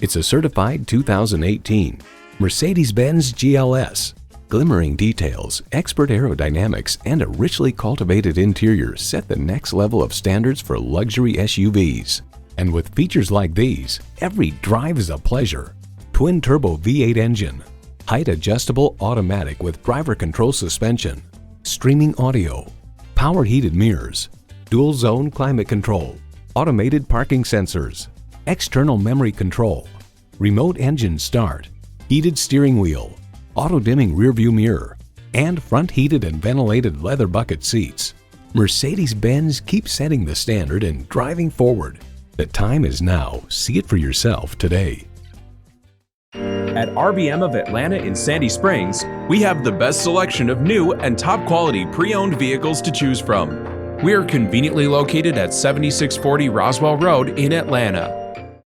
It's a certified 2018 Mercedes-Benz GLS. Glimmering details, expert aerodynamics, and a richly cultivated interior set the next level of standards for luxury SUVs. And with features like these, every drive is a pleasure. Twin-turbo V8 engine, height-adjustable automatic with driver control suspension, streaming audio, power heated mirrors, dual-zone climate control, automated parking sensors, external memory control, remote engine start, heated steering wheel, auto-dimming rearview mirror, and front heated and ventilated leather bucket seats. Mercedes-Benz keeps setting the standard and driving forward. The time is now. See it for yourself today. At RBM of Atlanta in Sandy Springs, we have the best selection of new and top-quality pre-owned vehicles to choose from. We are conveniently located at 7640 Roswell Road in Atlanta.